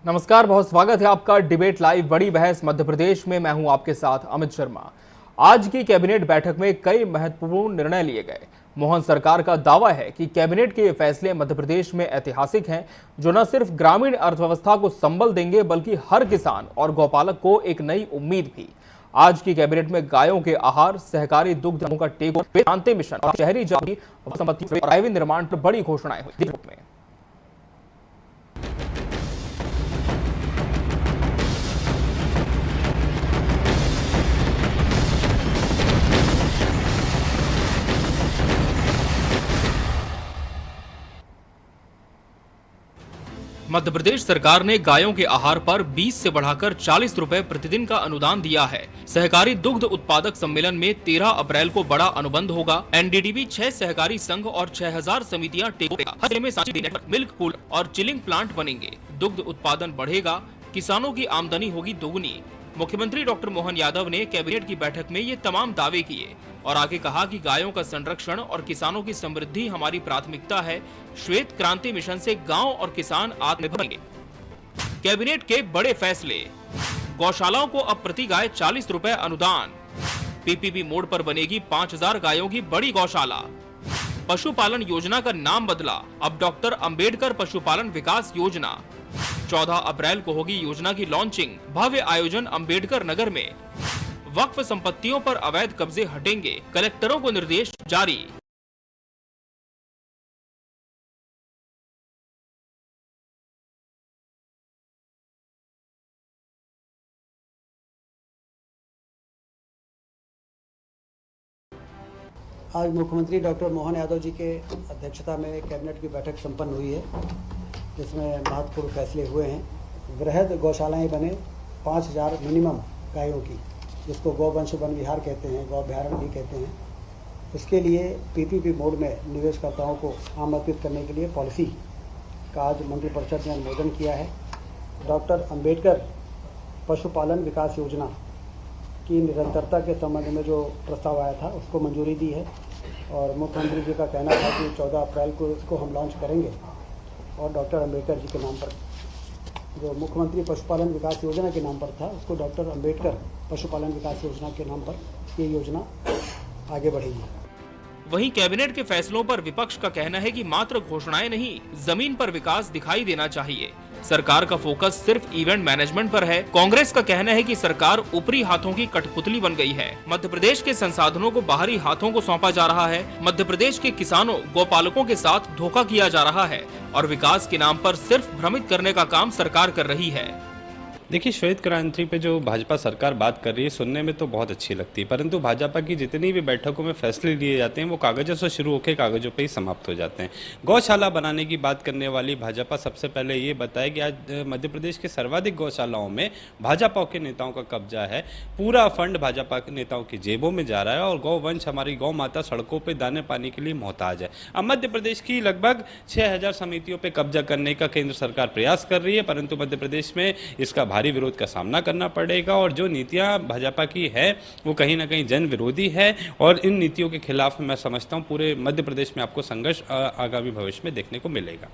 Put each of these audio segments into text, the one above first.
नमस्कार, बहुत स्वागत है आपका डिबेट लाइव बड़ी बहस मध्य प्रदेश में। मैं हूं आपके साथ अमित शर्मा। आज की कैबिनेट बैठक में कई महत्वपूर्ण निर्णय लिए गए। मोहन सरकार का दावा है कि कैबिनेट के ये फैसले मध्य प्रदेश में ऐतिहासिक हैं, जो न सिर्फ ग्रामीण अर्थव्यवस्था को संबल देंगे बल्कि हर किसान और गौपालक को एक नई उम्मीद भी। आज की कैबिनेट में गायों के आहार, सहकारी दुग्ध का टेको, क्रांति मिशन और शहरी जाति संपत्ति और हाईवे निर्माण पर बड़ी घोषणाएं हुई। मध्य प्रदेश सरकार ने गायों के आहार पर 20 से बढ़ाकर 40 रुपए प्रतिदिन का अनुदान दिया है। सहकारी दुग्ध उत्पादक सम्मेलन में 13 अप्रैल को बड़ा अनुबंध होगा। एनडीडीबी 6 सहकारी संघ और 6000 समितियां टेको में सांची नेटवर्क, मिल्क कूलर और चिलिंग प्लांट बनेंगे। दुग्ध उत्पादन बढ़ेगा, किसानों की आमदनी होगी दोगुनी। मुख्यमंत्री डॉक्टर मोहन यादव ने कैबिनेट की बैठक में ये तमाम दावे किए और आगे कहा कि गायों का संरक्षण और किसानों की समृद्धि हमारी प्राथमिकता है। श्वेत क्रांति मिशन से गांव और किसान आत्मनिर्भर बनेंगे। कैबिनेट के बड़े फैसले, गौशालाओं को अब प्रति गाय 40 रुपए अनुदान। पीपीपी मोड पर बनेगी 5000 गायों की बड़ी गौशाला। पशुपालन योजना का नाम बदला, अब डॉक्टर अंबेडकर पशुपालन विकास योजना। 14 अप्रैल को होगी योजना की लॉन्चिंग। भव्य आयोजन अंबेडकर नगर में। वक्फ संपत्तियों पर अवैध कब्जे हटेंगे, कलेक्टरों को निर्देश जारी। आज मुख्यमंत्री डॉक्टर मोहन यादव जी के अध्यक्षता में कैबिनेट की बैठक संपन्न हुई है, जिसमें महत्वपूर्ण फैसले हुए हैं। वृहद गौशालाएं बने 5000 मिनिमम गायों की, जिसको गौवंश वन विहार कहते हैं, गौ अभ्यारण्य भी कहते हैं। उसके लिए पीपीपी मोड में निवेशकर्ताओं को आमंत्रित करने के लिए पॉलिसी का आज मंत्रिपरिषद ने अनुमोदन किया है। डॉक्टर अंबेडकर पशुपालन विकास योजना की निरंतरता के संबंध में जो प्रस्ताव आया था उसको मंजूरी दी है और मुख्यमंत्री जी का कहना था कि 14 अप्रैल को इसको हम लॉन्च करेंगे और डॉक्टर अंबेडकर जी के नाम पर, जो मुख्यमंत्री पशुपालन विकास योजना के नाम पर था, उसको डॉक्टर अंबेडकर पशुपालन विकास योजना के नाम पर ये योजना आगे बढ़ेगी। वहीं कैबिनेट के फैसलों पर विपक्ष का कहना है कि मात्र घोषणाएं नहीं, जमीन पर विकास दिखाई देना चाहिए। सरकार का फोकस सिर्फ इवेंट मैनेजमेंट पर है। कांग्रेस का कहना है कि सरकार ऊपरी हाथों की कठपुतली बन गई है। मध्य प्रदेश के संसाधनों को बाहरी हाथों को सौंपा जा रहा है। मध्य प्रदेश के किसानों, गौपालकों के साथ धोखा किया जा रहा है और विकास के नाम पर सिर्फ भ्रमित करने का काम सरकार कर रही है। देखिए, श्वेत क्रांति पे जो भाजपा सरकार बात कर रही है, सुनने में तो बहुत अच्छी लगती है, परंतु भाजपा की जितनी भी बैठकों में फैसले लिए जाते हैं वो कागजों से शुरू होकर कागजों पे ही समाप्त हो जाते हैं। गौशाला बनाने की बात करने वाली भाजपा सबसे पहले ये बताए कि आज मध्य प्रदेश के सर्वाधिक गौशालाओं में भाजपा के नेताओं का कब्जा है। पूरा फंड भाजपा के नेताओं की जेबों में जा रहा है और गौवंश, हमारी गौ माता सड़कों पर दाने पानी के लिए मोहताज है। अब मध्य प्रदेश की लगभग 6000 समितियों पर कब्जा करने का केंद्र सरकार प्रयास कर रही है, परंतु मध्य प्रदेश में इसका भारी विरोध का सामना करना पड़ेगा और जो नीतियां भाजपा की है वो कहीं ना कहीं जन विरोधी है और इन नीतियों के खिलाफ मैं समझता हूं पूरे मध्य प्रदेश में आपको संघर्ष आगामी भविष्य में देखने को मिलेगा।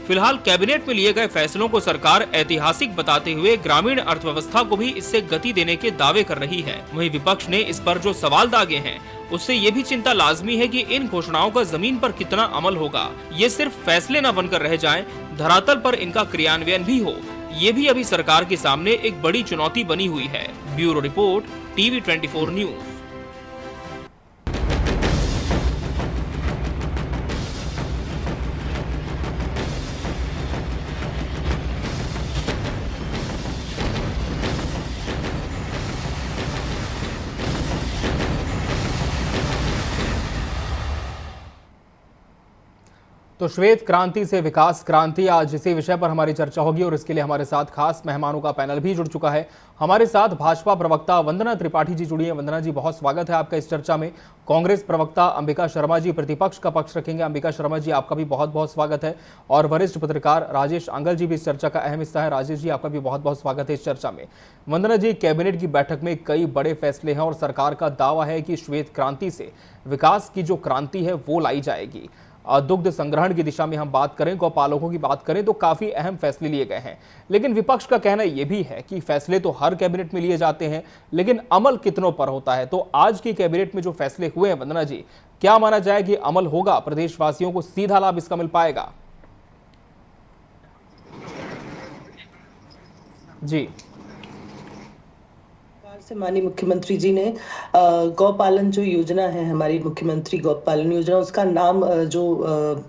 फिलहाल कैबिनेट में लिए गए फैसलों को सरकार ऐतिहासिक बताते हुए ग्रामीण अर्थव्यवस्था को भी इससे गति देने के दावे कर रही है। वहीं विपक्ष ने इस पर जो सवाल दागे हैं उससे ये भी चिंता लाजमी है कि इन घोषणाओं का जमीन पर कितना अमल होगा। ये सिर्फ फैसले न बनकर रह जाएं, धरातल पर इनका क्रियान्वयन भी हो। ये भी अभी सरकार के सामने एक बड़ी चुनौती बनी हुई है। Bureau report, TV 24 news. तो श्वेत क्रांति से विकास क्रांति, आज इसी विषय पर हमारी चर्चा होगी और इसके लिए हमारे साथ खास मेहमानों का पैनल भी जुड़ चुका है। हमारे साथ भाजपा प्रवक्ता वंदना त्रिपाठी जी जुड़ी हैं। वंदना जी, बहुत स्वागत है आपका इस चर्चा में। कांग्रेस प्रवक्ता अंबिका शर्मा जी प्रतिपक्ष का पक्ष रखेंगे। अंबिका शर्मा जी, आपका भी बहुत बहुत स्वागत है। और वरिष्ठ पत्रकार राजेश आंगल जी भी इस चर्चा का अहम हिस्सा है। राजेश जी, आपका भी बहुत बहुत स्वागत है इस चर्चा में। वंदना जी, कैबिनेट की बैठक में कई बड़े फैसले हैं और सरकार का दावा है कि श्वेत क्रांति से विकास की जो क्रांति है वो लाई जाएगी। दुग्ध संग्रहण की दिशा में हम बात करें, गौपालकों की बात करें तो काफी अहम फैसले लिए गए हैं। लेकिन विपक्ष का कहना यह भी है कि फैसले तो हर कैबिनेट में लिए जाते हैं, लेकिन अमल कितनों पर होता है। तो आज की कैबिनेट में जो फैसले हुए हैं, वंदना जी, क्या माना जाए कि अमल होगा, प्रदेशवासियों को सीधा लाभ इसका मिल पाएगा? जी, से माननीय मुख्यमंत्री जी ने गौपालन जो योजना है, हमारी मुख्यमंत्री गौपालन योजना, उसका नाम जो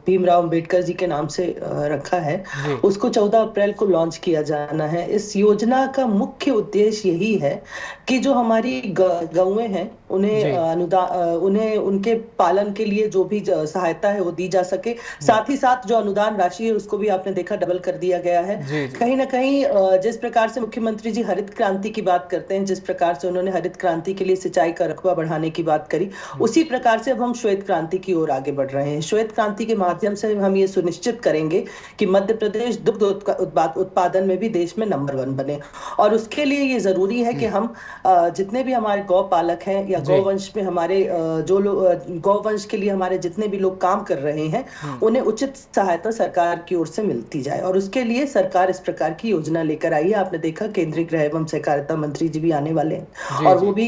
भीमराव अंबेडकर जी के नाम से रखा है, उसको 14 अप्रैल को लॉन्च किया जाना है। इस योजना का मुख्य उद्देश्य यही है कि जो हमारी गौएं हैं उन्हें अनुदान, उन्हें उनके पालन के लिए जो भी सहायता है वो दी जा सके। साथ ही साथ जो अनुदान राशि है उसको भी आपने देखा डबल कर दिया गया है। कहीं ना कहीं जिस प्रकार से मुख्यमंत्री जी हरित क्रांति की बात करते हैं, जिस प्रकार से उन्होंने हरित क्रांति के लिए सिंचाई का रकबा बढ़ाने की बात करी, उसी प्रकार से अब हम श्वेत क्रांति की ओर आगे बढ़ रहे हैं। श्वेत क्रांति के माध्यम से हम ये सुनिश्चित करेंगे कि मध्य प्रदेश दुग्ध उत्पादन में भी देश में नंबर 1 बने। और उसके लिए ये जरूरी है कि हम जितने भी हमारे गौ पालक हैं या गौवंश में हमारे जो लोग गौवंश के लिए हमारे जितने भी लोग काम कर रहे हैं, उन्हें उचित सहायता सरकार की ओर से मिलती जाए। और उसके लिए सरकार इस प्रकार की योजना लेकर आई है। आपने देखा केंद्रीय गृह एवं सहकारिता मंत्री जी भी आने वाले हैं और वो भी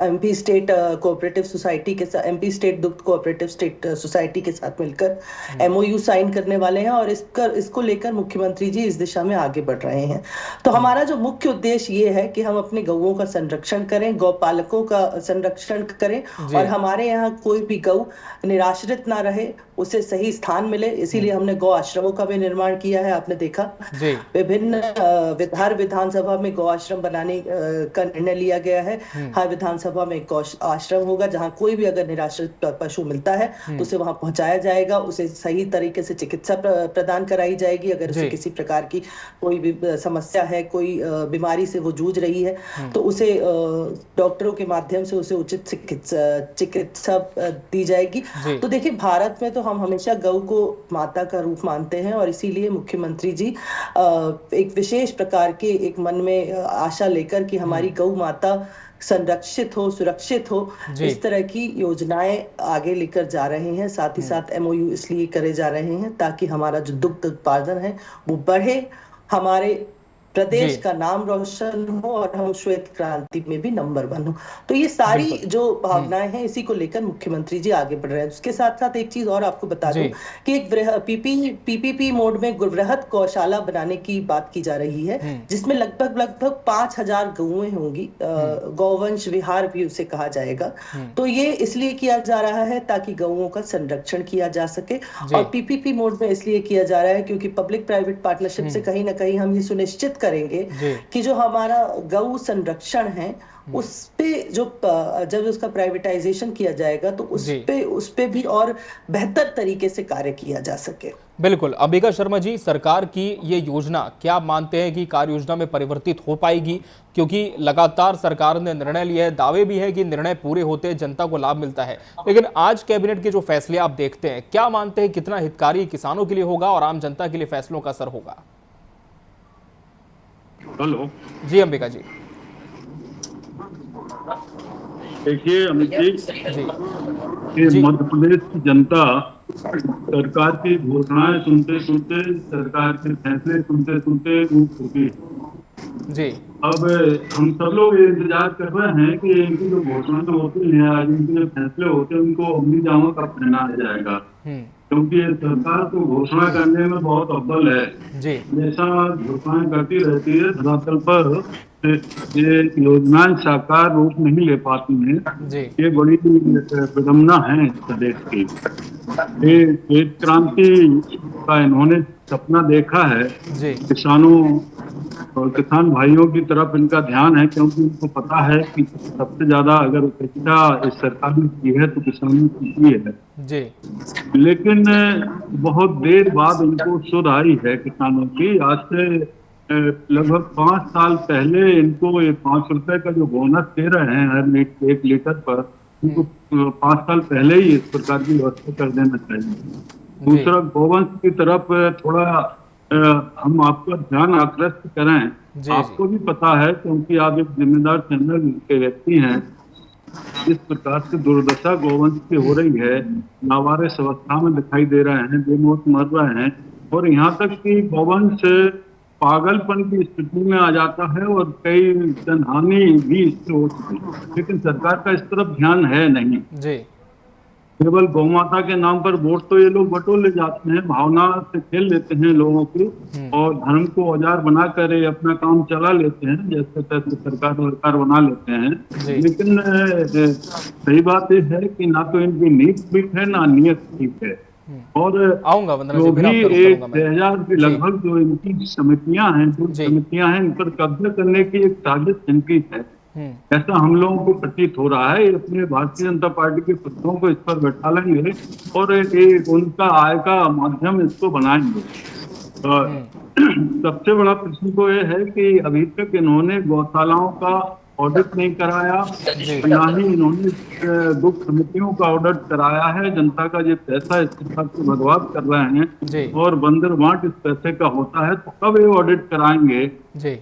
एमपी स्टेट कोऑपरेटिव सोसाइटी के साथ, एमपी स्टेट दुग्ध कोऑपरेटिव स्टेट सोसाइटी के साथ मिलकर एमओयू साइन करने वाले हैं। और इसको लेकर मुख्यमंत्री जी इस दिशा में आगे बढ़ रहे हैं। तो हमारा जो मुख्य उद्देश्य ये है कि हम अपने गौओं का संरक्षण करें, गौपालकों का संरक्षण करें और हमारे यहाँ कोई भी गौ निराश्रित ना रहे, उसे सही स्थान मिले। इसीलिए हमने गौ आश्रमों का भी निर्माण किया है। आपने देखा विभिन्न हर विधानसभा में गौ आश्रम बनाने का निर्णय लिया गया है। हर विधानसभा में गौ आश्रम होगा, जहां कोई भी अगर निराश्रित पशु मिलता है तो उसे वहां पहुंचाया जाएगा, उसे सही तरीके से चिकित्सा प्रदान कराई जाएगी। अगर उसे किसी प्रकार की कोई भी समस्या है, कोई बीमारी से वो जूझ रही है, तो उसे डॉक्टरों के माध्यम से उसे उचित चिकित्सा दी जाएगी। तो देखिए, भारत में तो हम हमेशा गौ को माता का रूप मानते हैं और इसीलिए मुख्यमंत्री जी एक विशेष प्रकार के एक मन में आशा लेकर कि हमारी गौ माता संरक्षित हो, सुरक्षित हो, इस तरह की योजनाएं आगे लेकर जा रहे हैं। साथ ही साथ एमओयू इसलिए करे जा रहे हैं ताकि हमारा जो दुग्ध उत्पादन है वो बढ़े, हमारे प्रदेश का नाम रोशन हो और हम श्वेत क्रांति में भी नंबर 1 हो। तो ये सारी जो भावनाएं हैं, इसी को लेकर मुख्यमंत्री जी आगे बढ़ रहे हैं। उसके साथ साथ एक चीज और आपको बता दूं कि एक पीपीपी मोड में वृहद गौशाला बनाने की बात की जा रही है, जिसमें लगभग 5000 गौएं होंगी। गौवंश विहार भी उसे कहा जाएगा। तो ये इसलिए किया जा रहा है ताकि गौओं का संरक्षण किया जा सके। और पीपीपी मोड में इसलिए किया जा रहा है क्योंकि पब्लिक प्राइवेट पार्टनरशिप से कहीं ना कहीं हम ये सुनिश्चित करेंगे कि जो हमारा गौ संरक्षण है उस पे जो जब उसका प्राइवेटाइजेशन किया जाएगा तो उस पे भी और बेहतर तरीके से कार्य किया जा सके। बिल्कुल। अंबिका शर्मा जी, सरकार की ये योजना क्या मानते हैं कि कार्य योजना में परिवर्तित हो पाएगी? क्योंकि लगातार सरकार ने निर्णय लिया है, दावे भी है कि निर्णय पूरे होते जनता को लाभ मिलता है, लेकिन आज कैबिनेट के जो फैसले आप देखते हैं, क्या मानते हैं कितना हितकारी किसानों के लिए होगा और आम जनता के लिए फैसलों का असर होगा? हेलो जी अंबिका जी। देखिए अमित जी, मध्य प्रदेश की जनता सरकार की घोषणाएं सुनते सुनते, सरकार के फैसले सुनते सुनते ऊब चुकी जी। अब हम सब लोग इंतजार कर रहे हैं कि इनकी जो घोषणाएं होती हैं, आज इनके जो फैसले होते हैं, उनको अमली जामा कब पहनाया जाएगा। क्योंकि सरकार को घोषणा करने में बहुत अव्वल है, हमेशा घोषणाएं करती रहती है, धरातल पर ये योजनाएं साकार रूप नहीं ले पाती हैं। ये बड़ी विडम्बना है प्रदेश की। ये श्वेत क्रांति का इन्होंने सपना देखा है। किसानों और किसान भाइयों की तरफ इनका ध्यान है, क्योंकि उनको पता है कि सबसे ज्यादा अगर उपेक्षा इस सरकार ने की है तो किसानों की की है जी। लेकिन बहुत देर बाद इनको सुध आई है किसानों की। आज से लगभग 5 साल पहले इनको ये 5 रुपए का जो बोनस दे रहे हैं हर 1 लीटर पर, इनको 5 साल पहले ही इस प्रकार की व्यवस्था कर देना चाहिए। दूसरा, गोवंश की तरफ थोड़ा हम आपका ध्यान आकृष्ट करें। आपको भी पता है, क्योंकि आप एक जिम्मेदार चैनल के व्यक्ति हैं, इस प्रकार से दुर्दशा गौवंश की हो रही है, लावारिस अवस्था में दिखाई दे रहे हैं, बेमौत मर रहे हैं, और यहाँ तक कि गौवंश पागलपन की स्थिति में आ जाता है और कई जनहानि भी इससे हो चुकी है। लेकिन सरकार का इस तरफ ध्यान है नहीं। जी केवल गौ माता के नाम पर वोट तो ये लोग बटोर ले जाते हैं, भावना से खेल लेते हैं लोगों की, और धर्म को औजार बनाकर ये अपना काम चला लेते हैं, जैसे तैसे सरकार बना लेते हैं। लेकिन सही बात ये है कि ना तो इनकी नीति ठीक है ना नियत ठीक है। और आऊंगा वंदना जी, जो फिर भी आपका रुख एक करूंगा मैं। 6000 के लगभग जो इनकी समितियां हैं, जो जी। समितियां हैं, इन पर कब्जा करने की एक साजिश इनकी है, ऐसा हम लोगों को प्रतीत हो रहा है। ये अपने भारतीय जनता पार्टी के पुत्रों को इस पर बैठा लेंगे और उनका आय का माध्यम इसको बनाएंगे। सबसे बड़ा प्रश्न तो ये है कि अभी तक इन्होंने गौशालाओं का ऑडिट नहीं कराया, ना ही इन्होंने दुग्ध समितियों का ऑडिट कराया है। जनता का ये पैसा इस प्रकार से बर्बाद कर रहे हैं और बंदर बांट इस पैसे का होता है, तो कब ये ऑडिट कराएंगे? जी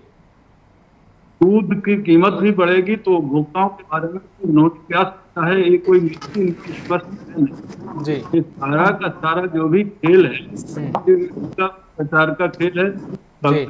दूध की कीमत भी बढ़ेगी तो उपभोक्ताओं के बारे में इन्होंने क्या सोचा है, ये कोई नीति इनकी स्पष्ट नहीं। जी ये सारा का सारा जो भी खेल है, इसका प्रचार का खेल है, करने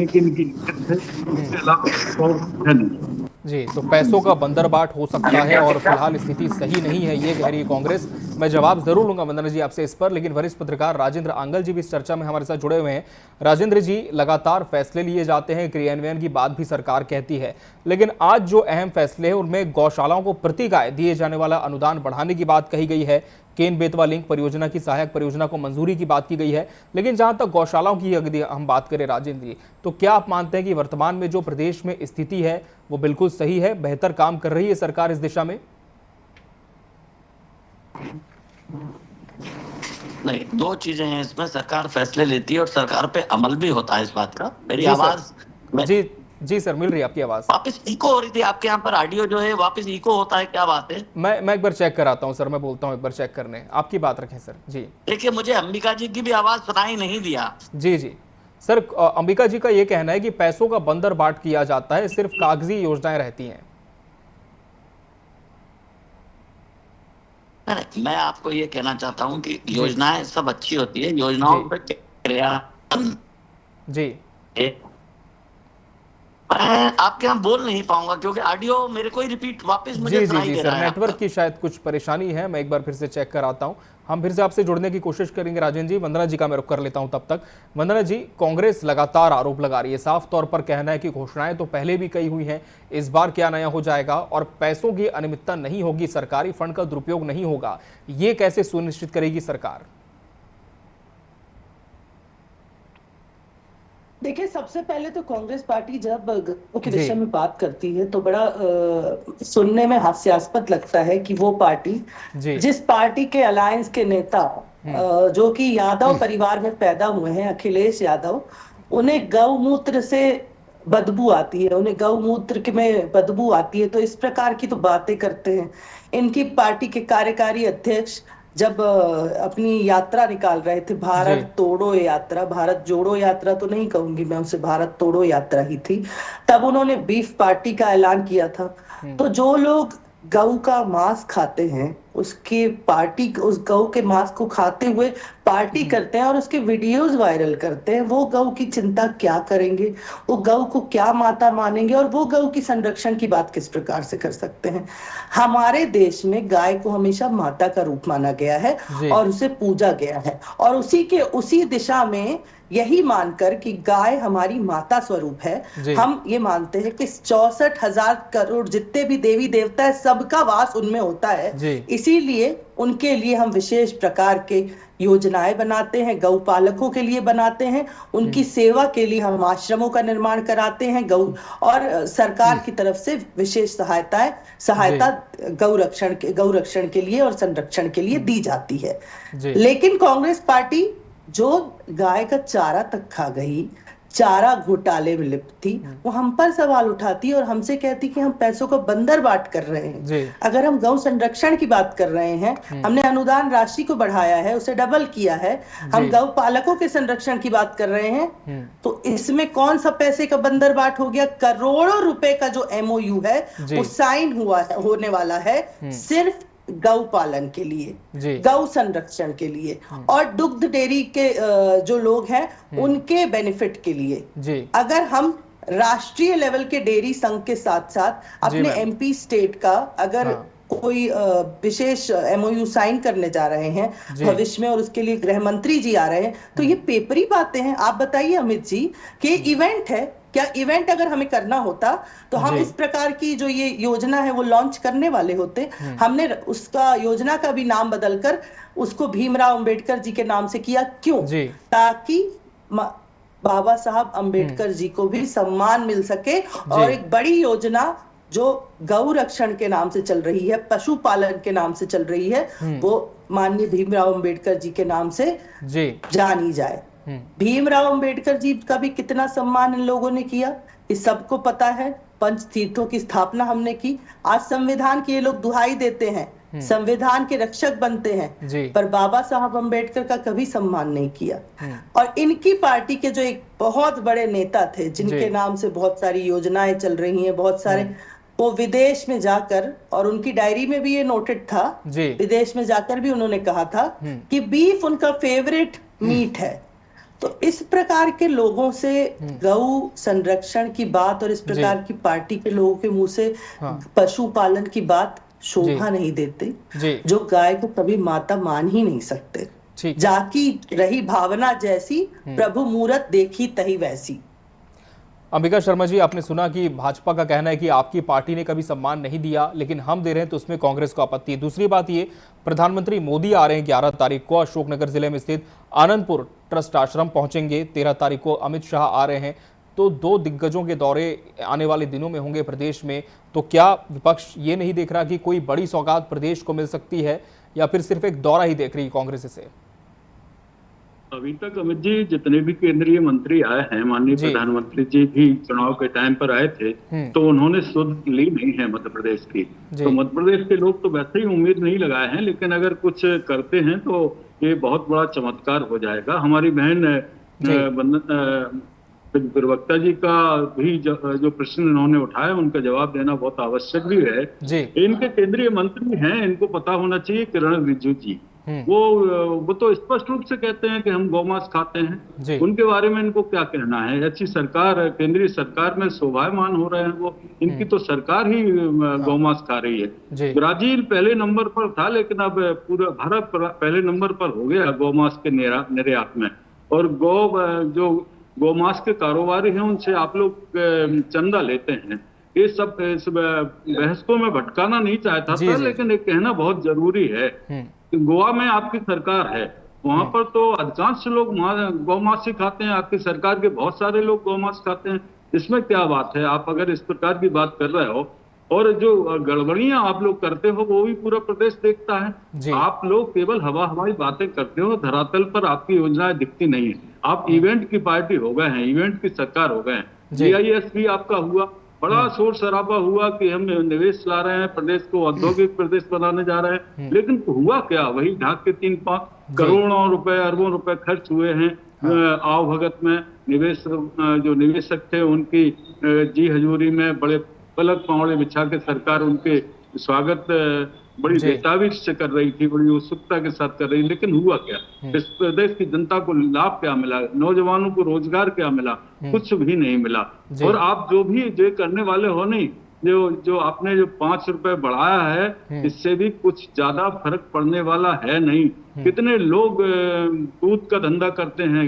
की इनकी नीयत है, इसके अलावा और है नहीं। जी, तो पैसों का बंदरबाट हो सकता है और फिलहाल स्थिति सही नहीं है, ये कह रही है कांग्रेस। मैं जवाब जरूर लूंगा वंदना जी आपसे इस पर, लेकिन वरिष्ठ पत्रकार राजेंद्र आंगल जी भी इस चर्चा में हमारे साथ जुड़े हुए हैं। राजेंद्र जी, लगातार फैसले लिए जाते हैं, क्रियान्वयन की बात भी सरकार कहती है, लेकिन आज जो अहम फैसले हैं उनमें गौशालाओं को प्रति गाय दिए जाने वाला अनुदान बढ़ाने की बात कही गई है, केन बेतवा लिंक परियोजना की सहायक परियोजना को मंजूरी की बात की गई है। लेकिन जहां तक गौशालाओं की यदि हम बात करें राजेंद्र जी, तो क्या आप मानते हैं कि वर्तमान में जो प्रदेश में स्थिति है वो बिल्कुल सही है, बेहतर काम कर रही है सरकार इस दिशा में? नहीं, दो चीजें हैं इसमें। सरकार फैसले लेती है और सरकार पे अमल भी होता है इस बात का। मेरी जी आवाज जी सर, मिल रही है आपकी आवाज। वापस इको हो रही थी आपके यहाँ पर, ऑडियो जो है वापस इको होता है, क्या बात है? मैं एक बार चेक कराता हूँ सर, मैं बोलता हूँ एक बार चेक करने, आपकी बात रखें सर। जी देखिए, मुझे अंबिका जी की भी आवाज सुनाई नहीं दिया। जी जी सर, अंबिका जी का ये कहना है कि पैसों का बंदरबाट किया जाता है, सिर्फ कागजी योजनाएं रहती हैं। नहीं, मैं आपको ये कहना चाहता हूँ कि योजनाएं सब अच्छी होती है, योजनाओं पे क्रियान्वयन जी मैं आपके यहाँ बोल नहीं पाऊंगा क्योंकि ऑडियो मेरे को ही रिपीट वापस मुझे सुनाई दे सर, रहा है। नेटवर्क की शायद कुछ परेशानी है, मैं एक बार फिर से चेक कराता हूं। हम फिर से आपसे जुड़ने की कोशिश करेंगे राजेंद्र जी। वंदना जी का मैं रुख कर लेता हूं तब तक। वंदना जी, कांग्रेस लगातार आरोप लगा रही है, साफ तौर पर कहना है कि घोषणाएं तो पहले भी कई हुई हैं, इस बार क्या नया हो जाएगा और पैसों की अनियमितता नहीं होगी, सरकारी फंड का दुरुपयोग नहीं होगा, ये कैसे सुनिश्चित करेगी सरकार? देखिए, सबसे पहले तो कांग्रेस पार्टी जब गौ के विषय में बात करती है तो बड़ा सुनने में हास्यास्पद लगता है कि वो पार्टी जिस पार्टी के अलायंस के नेता जो कि यादव परिवार में पैदा हुए हैं, अखिलेश यादव, उन्हें गौमूत्र से बदबू आती है, उन्हें गौमूत्र में बदबू आती है, तो इस प्रकार की तो बातें करते हैं। इनकी पार्टी के कार्यकारी अध्यक्ष जब अपनी यात्रा निकाल रहे थे, भारत तोड़ो यात्रा, भारत जोड़ो यात्रा तो नहीं कहूंगी मैं उसे, भारत तोड़ो यात्रा ही थी, तब उन्होंने बीफ पार्टी का ऐलान किया था। तो जो लोग गऊ का मांस खाते हैं, उसकी पार्टी, उस गऊ के मांस को खाते हुए पार्टी करते हैं और उसके वीडियोस वायरल करते हैं, वो गऊ की चिंता क्या करेंगे, वो गऊ को क्या माता मानेंगे और वो गऊ की संरक्षण की बात किस प्रकार से कर सकते हैं? हमारे देश में गाय को हमेशा माता का रूप माना गया है और उसे पूजा गया है, और उसी दिशा में यही मानकर कि गाय हमारी माता स्वरूप है, हम ये मानते हैं कि 64,000 करोड़ जितने भी देवी देवता है, सबका वास उनमें होता है। इसीलिए उनके लिए हम विशेष प्रकार के योजनाएं बनाते हैं, गौ पालकों के लिए बनाते हैं, उनकी सेवा के लिए हम आश्रमों का निर्माण कराते हैं, गौ और सरकार की तरफ से विशेष सहायता गौ रक्षण के लिए और संरक्षण के लिए दी जाती है। लेकिन कांग्रेस पार्टी जो गाय का चारा तक खा गई, चारा घोटाले में लिप्त थी, वो हम पर सवाल उठाती और हमसे कहती कि हम पैसों को बंदर बाट कर रहे हैं। अगर हम गौ संरक्षण की बात कर रहे हैं, हमने अनुदान राशि को बढ़ाया है, उसे डबल किया है, हम गौ पालकों के संरक्षण की बात कर रहे हैं, तो इसमें कौन सा पैसे का बंदर बाट हो गया? करोड़ों रुपए का जो MOU है वो साइन होने वाला है सिर्फ गौ पालन के लिए, गौ संरक्षण के लिए और दुग्ध डेयरी के जो लोग हैं उनके बेनिफिट के लिए। अगर हम राष्ट्रीय लेवल के डेयरी संघ के साथ साथ अपने MP स्टेट का अगर कोई विशेष MOU साइन करने जा रहे हैं भविष्य में और उसके लिए गृह मंत्री जी आ रहे हैं, तो ये पेपरी बातें हैं। आप बताइए अमित जी कि इवेंट है, क्या इवेंट अगर हमें करना होता तो हम इस प्रकार की जो ये योजना है वो लॉन्च करने वाले होते। हमने उसका योजना का भी नाम बदलकर उसको भीमराव अंबेडकर जी के नाम से किया। क्यों? ताकि बाबा साहब अंबेडकर जी को भी सम्मान मिल सके और एक बड़ी योजना जो गौ रक्षण के नाम से चल रही है, पशुपालन के नाम से चल रही है, वो माननीय भीमराव अंबेडकर जी के नाम से जानी जाए। भीमराव अंबेडकर जी का भी कितना सम्मान इन लोगों ने किया, इस सबको पता है। पंच तीर्थों की स्थापना हमने की। आज संविधान की ये लोग दुहाई देते हैं, संविधान के रक्षक बनते हैं, पर बाबा साहब अंबेडकर का कभी सम्मान नहीं किया। और इनकी पार्टी के जो एक बहुत बड़े नेता थे जिनके नाम से बहुत सारी योजनाएं चल रही हैं, बहुत सारे, वो विदेश में जाकर, और उनकी डायरी में भी ये नोटेड था, विदेश में जाकर भी उन्होंने कहा था कि बीफ उनका फेवरेट मीट है। तो इस प्रकार के लोगों से गौ संरक्षण की बात और इस प्रकार की पार्टी के लोगों के मुंह से पशुपालन की बात शोभा नहीं देते, जो गाय को कभी माता मान ही नहीं सकते। जाकी रही भावना जैसी, प्रभु मूरत देखी तही वैसी। अंबिका शर्मा जी, आपने सुना कि भाजपा का कहना है कि आपकी पार्टी ने कभी सम्मान नहीं दिया, लेकिन हम दे रहे हैं, तो उसमें कांग्रेस को आपत्ति है। दूसरी बात ये, प्रधानमंत्री मोदी आ रहे हैं 11 तारीख को, अशोकनगर जिले में स्थित आनंदपुर ट्रस्ट आश्रम पहुंचेंगे। 13 तारीख को अमित शाह आ रहे हैं, तो दो दिग्गजों के दौरे आने वाले दिनों में होंगे प्रदेश में। तो क्या विपक्ष ये नहीं देख रहा कि कोई बड़ी सौगात प्रदेश को मिल सकती है, या फिर सिर्फ एक दौरा ही देख रही कांग्रेस इसे? अभी तक अमित जी जितने भी केंद्रीय मंत्री आए हैं, माननीय प्रधानमंत्री जी भी चुनाव के टाइम पर आए थे, तो उन्होंने सुध ली नहीं है मध्य प्रदेश की। तो मध्य प्रदेश के लोग तो वैसे ही उम्मीद नहीं लगाए हैं, लेकिन अगर कुछ करते हैं तो ये बहुत बड़ा चमत्कार हो जाएगा। हमारी बहन प्रवक्ता जी का भी जो प्रश्न इन्होंने उठाया उनका जवाब देना बहुत आवश्यक भी है। इनके केंद्रीय मंत्री हैं, इनको पता होना चाहिए, किरण रिजिजू जी, वो तो स्पष्ट रूप से कहते हैं कि हम गौमांस खाते हैं। उनके बारे में इनको क्या कहना है? अच्छी सरकार, केंद्रीय सरकार में शोभायमान हो रहे हैं वो, इनकी तो सरकार ही गौमांस खा रही है। ब्राजील पहले नंबर पर था, लेकिन अब पूरा भारत पहले नंबर पर हो गया गौमांस के निर्यात में। और जो गौमांस के कारोबारी हैं उनसे आप लोग चंदा लेते हैं। ये सब बहस को मैं भटकाना नहीं चाहता था, लेकिन ये कहना बहुत जरूरी है। गोवा में आपकी सरकार है, वहां पर तो अधिकांश लोग गौमांस ही खाते हैं, आपकी सरकार के बहुत सारे लोग गौमांस खाते हैं। इसमें क्या बात है? आप अगर इस प्रकार की बात कर रहे हो, और जो गड़बड़ियां आप लोग करते हो वो भी पूरा प्रदेश देखता है। आप लोग केवल हवाई बातें करते हो, धरातल पर आपकी योजनाएं दिखती नहीं है। आप इवेंट की पार्टी हो गए हैं, इवेंट की सरकार हो गए हैं। GIS भी आपका हुआ, बड़ा शोर शराबा हुआ कि हम निवेश ला रहे हैं, प्रदेश को औद्योगिक प्रदेश बनाने जा रहे हैं, लेकिन हुआ क्या? वही ढाक के 3-5 करोड़ों रुपए, अरबों रुपए खर्च हुए हैं आव भगत में। निवेश जो निवेशक थे उनकी जी हजूरी में बड़े पलक पावड़े बिछा के सरकार उनके स्वागत बड़ी बेताबी से कर रही थी, बड़ी उत्सुकता के साथ कर रही, लेकिन हुआ क्या? इस प्रदेश की जनता को लाभ क्या मिला? नौजवानों को रोजगार क्या मिला? कुछ भी नहीं मिला। और आप जो भी जो करने वाले हो नहीं, जो आपने जो 5 रुपए बढ़ाया है, इससे भी कुछ ज्यादा फर्क पड़ने वाला है नहीं। कितने लोग दूध का धंधा करते हैं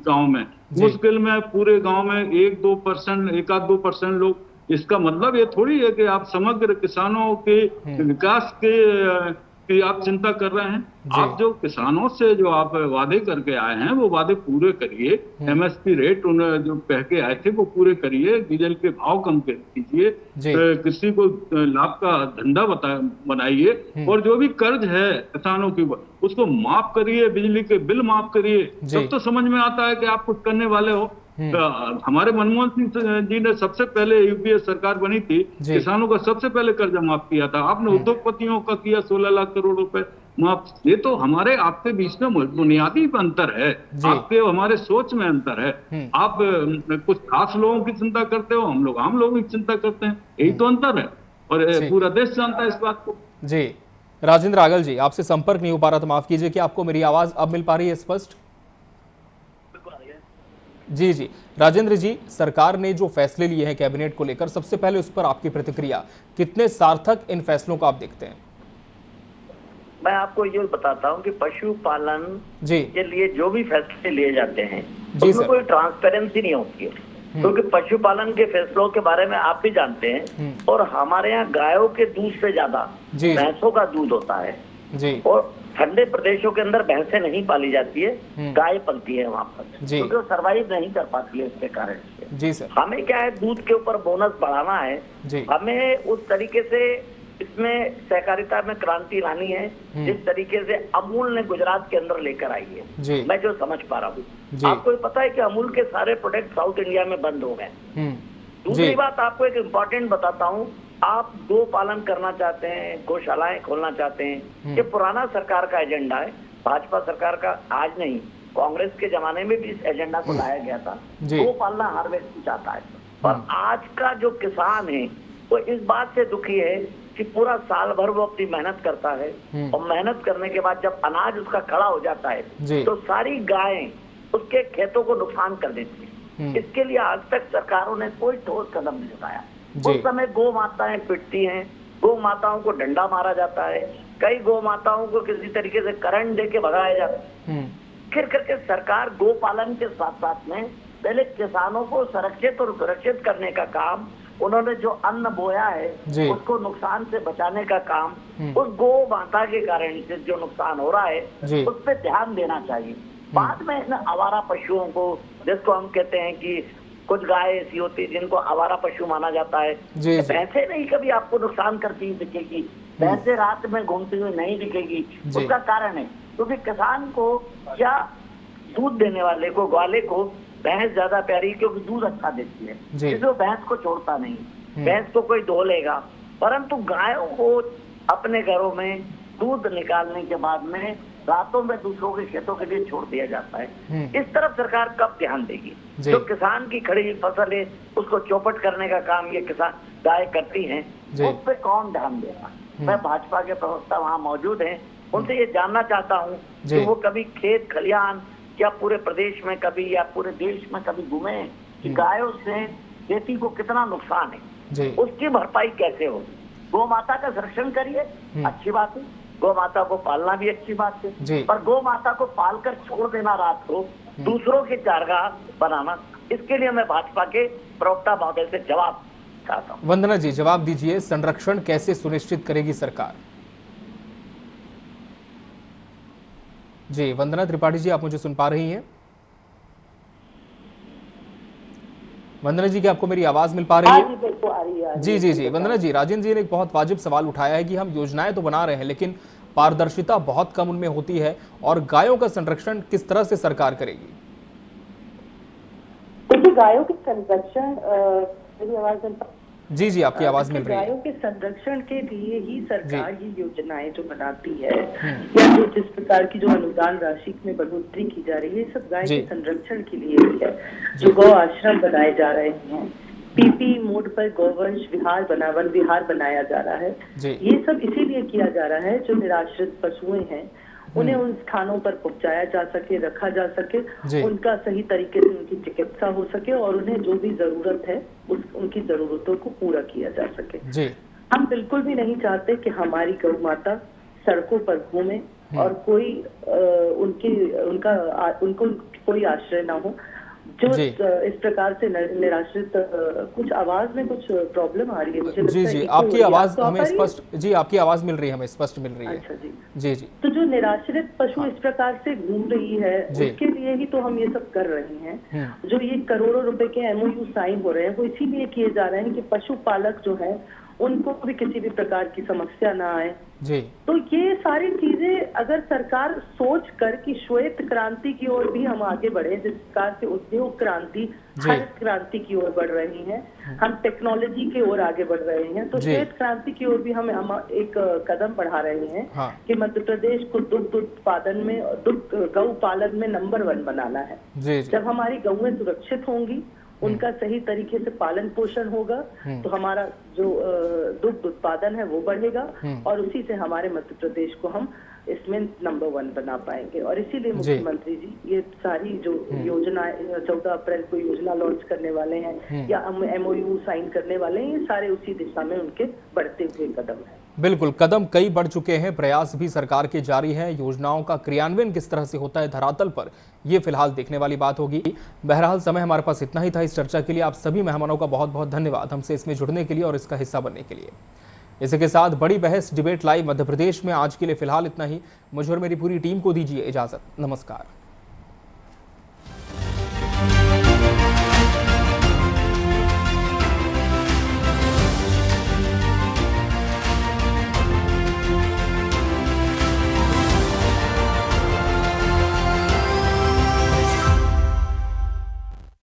गाँव में, मुश्किल में पूरे गाँव में 1-2% लोग। इसका मतलब ये थोड़ी है कि आप समग्र किसानों के विकास की आप चिंता कर रहे हैं। आप जो किसानों से जो आप वादे करके आए हैं वो वादे पूरे करिए। MSP रेट जो कह के आए थे वो पूरे करिए, डीजल के भाव कम कीजिए, कृषि को लाभ का धंधा बनाइए, और जो भी कर्ज है किसानों की उसको माफ करिए, बिजली के बिल माफ करिए। तब तो समझ में आता है कि आप कुछ करने वाले हो। तो हमारे मनमोहन सिंह जी ने सबसे पहले यूपीए सरकार बनी थी, किसानों का सबसे पहले कर्जा माफ किया था। आपने उद्योगपतियों का किया 16 लाख करोड़ रुपए माफ। ये तो हमारे आपके बीच में बुनियादी अंतर है, आपके हमारे सोच में अंतर है। आप कुछ खास लोगों की चिंता करते हो, हम लोग आम लोगों की चिंता करते हैं, यही तो अंतर है और पूरा देश जानता है इस बात को। जी राजेंद्र आगल जी, आपसे संपर्क नहीं हो पा रहा था, माफ कीजिए। कि आपको मेरी आवाज अब मिल पा रही है स्पष्ट? जी जी राजेंद्र जी, सरकार ने जो फैसले लिए हैं कैबिनेट को लेकर, सबसे पहले उस पर आपकी प्रतिक्रिया, कितने सार्थक इन फैसलों को आप देखते हैं? मैं आपको ये बताता हूँ कि पशुपालन जी के लिए जो भी फैसले लिए जाते हैं जी उसमें कोई ट्रांसपेरेंसी नहीं होती है, क्योंकि पशुपालन के फैसलों के बारे में आप भी जानते हैं। और हमारे यहाँ गायों के दूध से ज्यादा भैंसों का दूध होता है जी। और ठंडे प्रदेशों के अंदर भैंसें नहीं पाली जाती है, गाय पलती है वहाँ पर, क्योंकि वो सर्वाइव नहीं कर पाती है इसके कारण से। जी सर। हमें क्या है, दूध के ऊपर बोनस बढ़ाना है जी। हमें उस तरीके से इसमें सहकारिता में क्रांति लानी है जिस तरीके से अमूल ने गुजरात के अंदर लेकर आई है। मैं जो समझ पा रहा हूँ, आपको ये पता है कि अमूल के सारे प्रोडक्ट साउथ इंडिया में बंद हो गए। दूसरी बात आपको एक इम्पोर्टेंट बताता हूँ, आप गो पालन करना चाहते हैं, गौशालाएं खोलना चाहते हैं, ये पुराना सरकार का एजेंडा है, भाजपा सरकार का आज नहीं, कांग्रेस के जमाने में भी इस एजेंडा को लाया गया था। गो पालना हर व्यक्ति चाहता है, और आज का जो किसान है वो इस बात से दुखी है कि पूरा साल भर वो अपनी मेहनत करता है और मेहनत करने के बाद जब अनाज उसका खड़ा हो जाता है तो सारी गायें उसके खेतों को नुकसान कर देती है। इसके लिए आज तक सरकारों ने कोई ठोस कदम नहीं उठाया। उस समय गौ माताएं पिटती हैं, गौ माताओं को डंडा मारा जाता है, कई गौ माताओं को किसी तरीके से करंट दे के भगाया जाता है। फिर करके सरकार गो पालन के साथ साथ में पहले किसानों को संरक्षित और सुरक्षित करने का काम, उन्होंने जो अन्न बोया है उसको नुकसान से बचाने का काम, उस गो माता के कारण से जो नुकसान हो रहा है उस पर ध्यान देना चाहिए। बाद में इन आवारा पशुओं को, जिसको हम कहते हैं कि कुछ गाय ऐसी होती है जिनको आवारा पशु माना जाता है, भैंसे नहीं कभी आपको नुकसान करती दिखेगी, भैंसे रात में घूमती हुई नहीं दिखेगी। उसका कारण है क्योंकि किसान को या दूध देने वाले को, ग्वाले को भैंस ज्यादा प्यारी, क्योंकि दूध अच्छा देती है, क्योंकि वो भैंस को छोड़ता नहीं, भैंस को कोई धो लेगा। परंतु गायों को अपने घरों में दूध निकालने के बाद में रातों में दूसरों के खेतों के लिए छोड़ दिया जाता है। इस तरफ सरकार कब ध्यान देगी? जो किसान की खड़ी फसल है उसको चौपट करने का काम ये किसान गाय करती हैं, उस पर कौन ध्यान देगा? मैं भाजपा के प्रवक्ता वहाँ मौजूद हैं, उनसे ये जानना चाहता हूँ कि वो कभी खेत खलिहान या पूरे प्रदेश में कभी या पूरे देश में कभी घूमे कि गायों से खेती को कितना नुकसान है, उसकी भरपाई कैसे होगी? गौ माता का संरक्षण करिए, अच्छी बात है, गौ माता को पालना भी अच्छी बात है, पर गौ माता को पालकर छोड़ देना रात को, दूसरों के चारगाह बनाना, इसके लिए मैं भाजपा के प्रवक्ता महोदय से जवाब चाहता हूँ। वंदना जी, जवाब दीजिए, संरक्षण कैसे सुनिश्चित करेगी सरकार? जी वंदना त्रिपाठी जी, आप मुझे सुन पा रही हैं? वंदना जी, क्या आपको मेरी आवाज मिल पा रही है? जी जी जी वंदना जी, राजेंद्र जी ने एक बहुत वाजिब सवाल उठाया है कि हम योजनाएं तो बना रहे हैं लेकिन पारदर्शिता बहुत कम उनमें होती है, और गायों का संरक्षण किस तरह से सरकार करेगी? देखिए, गायों के संरक्षण, मेरी आवाज जी जी आपकी आवाज मिल रही है। गायों के संरक्षण के लिए ही सरकार ये योजनाएं जो बनाती है या जो जिस प्रकार की जो अनुदान राशि में बढ़ोतरी की जा रही है, सब गाय के संरक्षण के लिए ही है। जो गौ आश्रम बनाए जा रहे हैं, पीपी मोड पर गौवंश विहार वन विहार बनाया जा रहा है, ये सब इसीलिए किया जा रहा है जो निराश्रित पशुएं हैं उन्हें उन स्थानों पर पहुंचाया जा सके, रखा जा सके, उनका सही तरीके से उनकी चिकित्सा हो सके और उन्हें जो भी जरूरत है उनकी जरूरतों को पूरा किया जा सके। हम बिल्कुल भी नहीं चाहते कि हमारी गौ माता सड़कों पर घूमे और कोई उनको कोई आश्रय ना हो। जो इस प्रकार से निराश्रित, कुछ आवाज में कुछ प्रॉब्लम आ रही है मुझे लगता है। जी आपकी आवाज हमें स्पष्ट, जी आपकी आवाज मिल रही है, हमें स्पष्ट मिल रही है। अच्छा जी जी जी। तो जो निराश्रित पशु इस प्रकार से घूम रही है उसके लिए ही तो हम ये सब कर रहे हैं। जो ये करोड़ों रुपए के MOU साइन हो रहे हैं वो इसीलिए किए जा रहे हैं कि पशुपालक जो है उनको भी किसी भी प्रकार की समस्या ना आए। जी। तो ये सारी चीजें अगर सरकार सोच कर कि श्वेत क्रांति की ओर भी हम आगे बढ़े, जिस प्रकार से उद्योग क्रांति, हरित क्रांति की ओर बढ़ रही है, हम टेक्नोलॉजी की ओर आगे बढ़ रहे हैं, तो श्वेत क्रांति की ओर भी हम एक कदम बढ़ा रहे हैं। हाँ। कि मध्य प्रदेश को दुग्ध उत्पादन में, दुग्ध गौ पालन में नंबर 1 बनाना है। जी। जब हमारी गौएं सुरक्षित होंगी, उनका सही तरीके से पालन पोषण होगा, तो हमारा जो दुग्ध उत्पादन है वो बढ़ेगा और उसी से हमारे मध्य प्रदेश को हम इसमें नंबर 1 बना पाएंगे। और इसीलिए मुख्यमंत्री जी ये सारी जो योजना 14 अप्रैल को योजना लॉन्च करने वाले हैं या MOU साइन करने वाले हैं, ये सारे उसी दिशा में उनके बढ़ते हुए कदम है। बिल्कुल, कदम कई बढ़ चुके हैं, प्रयास भी सरकार के जारी हैं। योजनाओं का क्रियान्वयन किस तरह से होता है धरातल पर, ये फिलहाल देखने वाली बात होगी। बहरहाल समय हमारे पास इतना ही था इस चर्चा के लिए। आप सभी मेहमानों का बहुत बहुत धन्यवाद हमसे इसमें जुड़ने के लिए और इसका हिस्सा बनने के लिए। इसी के साथ बड़ी बहस डिबेट लाइव मध्य प्रदेश में आज के लिए फिलहाल इतना ही। मुझे और मेरी पूरी टीम को दीजिए इजाजत। नमस्कार।